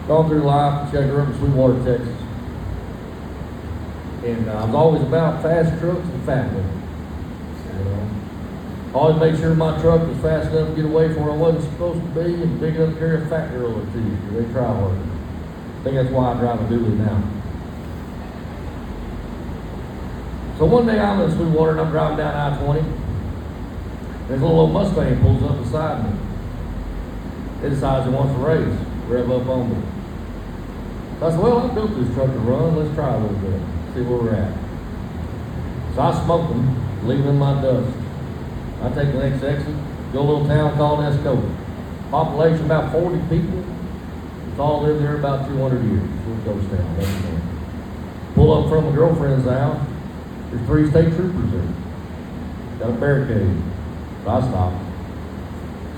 Gone through life. She grew up in Sweetwater, Texas. And I was always about fast trucks and fat women. You know, always made sure my truck was fast enough to get away from where I wasn't supposed to be and big enough to carry a fat girl or two because they try hard. I think that's why I drive a dually now. So one day I'm in Sweetwater and I'm driving down I-20. There's a little old Mustang pulls up beside me. It decides it wants to race, rev up on me. So I said, well, I built this truck to run. Let's try a little bit, see where we're at. So I smoke them, leave them in my dust. I take the next exit, go to a little town called Escoda. Population about 40 people. It's all lived there about 200 years. Little ghost town. That's the name. Pull up from a girlfriend's house. There's 3 state troopers there. Got a barricade. So I stop.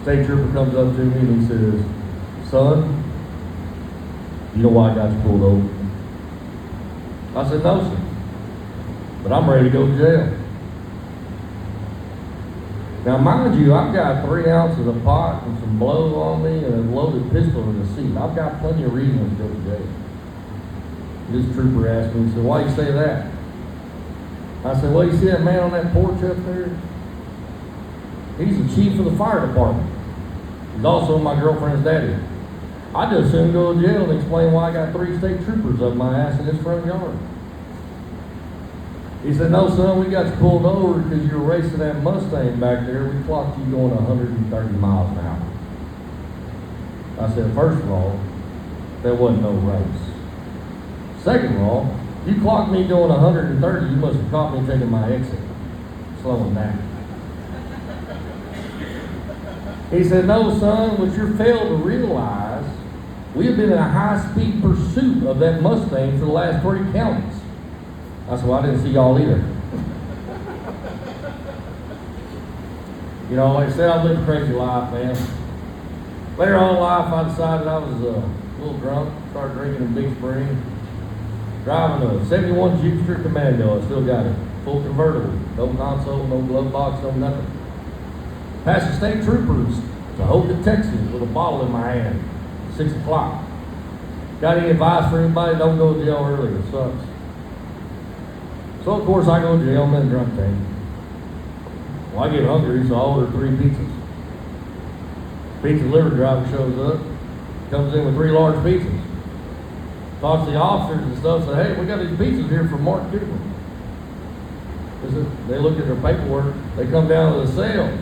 State trooper comes up to me and he says, son, you know why I got you pulled over? I said, no, sir. But I'm ready to go to jail. Now, mind you, I've got 3 ounces of pot and some blow on me and a loaded pistol in the seat. I've got plenty of reason to go to jail. This trooper asked me, he said, why you say that? I said, well, you see that man on that porch up there? He's the chief of the fire department. He's also my girlfriend's daddy. I'd just soon go to jail and explain why I got 3 state troopers up my ass in this front yard. He said, no, son, we got you pulled over because you were racing that Mustang back there. We clocked you going 130 miles an hour. I said, first of all, there wasn't no race. Second of all, you clocked me going 130, you must have caught me taking my exit, slowing down. He said, no, son, what you're failed to realize, we have been in a high-speed pursuit of that Mustang for the last 3 counties. I said, well, I didn't see y'all either. You know, like I said, I've lived a crazy life, man. Later on in life, I decided I was a little drunk, started drinking in Big Spring. Driving a 71 Jeepster Commando, I still got it. Full convertible, no console, no glove box, no nothing. Passed the state troopers to Hogan, Texas with a bottle in my hand, 6 o'clock. Got any advice for anybody? Don't go to jail early, it sucks. So of course I go to jail, I'm in a drunk tank. Well, I get hungry, so I order 3 pizzas. Pizza delivery driver shows up, comes in with 3 large pizzas. Talks to the officers and stuff, say, hey, we got these pizzas here from Mark Cooper. They look at their paperwork, they come down to the cell,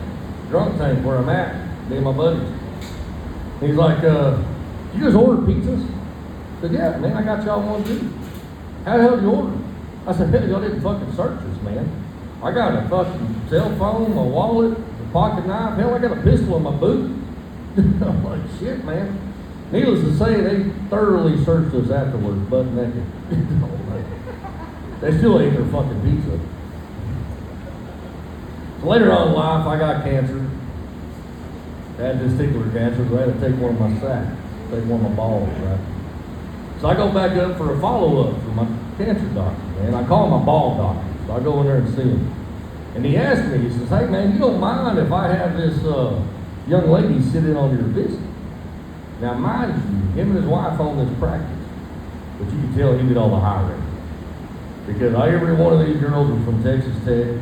drunk tank where I'm at, me and my buddies. He's like, you just ordered pizzas? I said, yeah, man, I got y'all one too. How the hell did you order? I said, hell, y'all didn't fucking search us, man. I got a fucking cell phone, my wallet, a pocket knife, hell, I got a pistol in my boot. I'm like, shit, man. Needless to say, they thoroughly searched us afterwards, butt naked. They still ate their fucking pizza. So later on in life, I got cancer. I had testicular cancer, so I had to take one of my sacks, take one of my balls, right? So I go back up for a follow-up for my cancer doctor, man. I call him my ball doctor, so I go in there and see him. And he asked me, he says, hey, man, you don't mind if I have this young lady sit in on your visit? Now, mind you, him and his wife own this practice, but you can tell he did all the hiring. Because every one of these girls was from Texas Tech,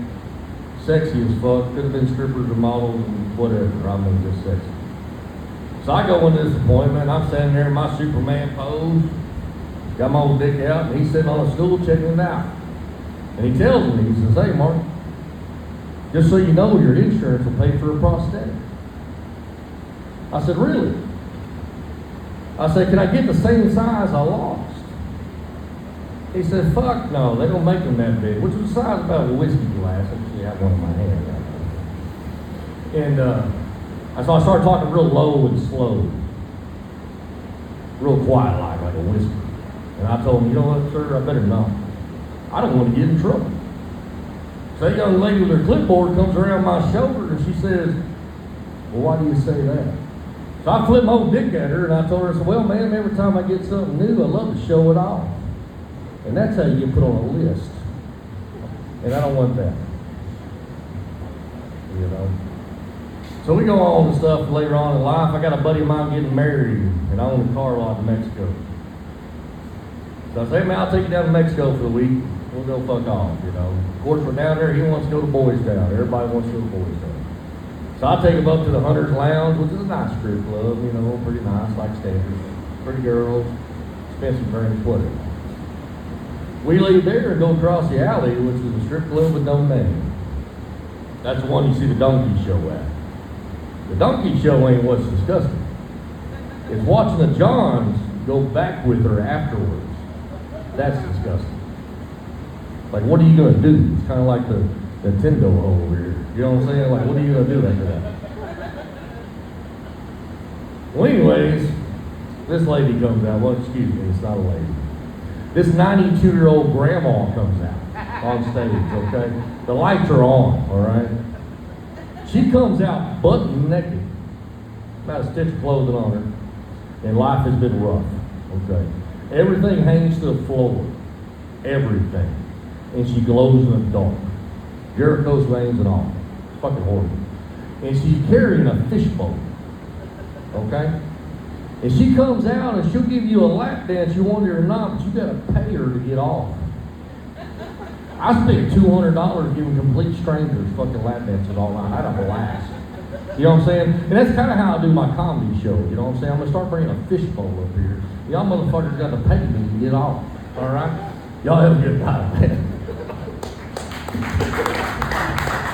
sexy as fuck, could have been strippers or models and whatever, I mean, just sexy. So I go into this appointment, I'm standing there in my Superman pose, got my old dick out, and he's sitting on a stool checking it out. And he tells me, he says, hey, Mark, just so you know, your insurance will pay for a prosthetic. I said, really? I said, can I get the same size I lost? He said, fuck no, they don't make them that big, which was the size about a whiskey glass. I actually have one in my hand right now. And so I started talking real low and slow, real quiet like a whisper. And I told him, you know what, sir, I better not. I don't want to get in trouble. So that young lady with her clipboard comes around my shoulder and she says, well, why do you say that? So I flipped my old dick at her and I told her, I said, well, ma'am, every time I get something new, I love to show it off. And that's how you get put on a list. And I don't want that. You know? So we go on to stuff later on in life. I got a buddy of mine getting married, and I own a car lot in Mexico. So I say, man, I'll take you down to Mexico for the week. We'll go fuck off, you know. Of course, we're down there. He wants to go to Boys Town. Everybody wants to go to Boys Town. So I take him up to the Hunter's Lounge, which is a nice strip club, you know, pretty nice, like standard. Pretty girls, expensive drinks, whatever. We leave there and go across the alley, which is a strip club with no name. That's the one you see the donkey show at. The donkey show ain't what's disgusting. It's watching the Johns go back with her afterwards. That's disgusting. Like, what are you gonna do? It's kind of like the Nintendo hole over here. You know what I'm saying? Like, what are you gonna do after that? Well, anyways, this lady comes out. Well, excuse me, it's not a lady. This 92-year-old grandma comes out on stage, okay? The lights are on, all right? She comes out butt naked, not a stitch of clothing on her, and life has been rough, okay? Everything hangs to the floor, everything, and she glows in the dark. Jericho's veins and all. It's fucking horrible. And she's carrying a fishbowl, okay? And she comes out and she'll give you a lap dance, you want it or not, but you gotta pay her to get off. I spent $200 giving complete strangers fucking lap dances all night. I had a blast. You know what I'm saying? And that's kind of how I do my comedy show. You know what I'm saying? I'm gonna start bringing a fishbowl up here. Y'all motherfuckers got to pay me to get off. All right? Y'all have a good time, man.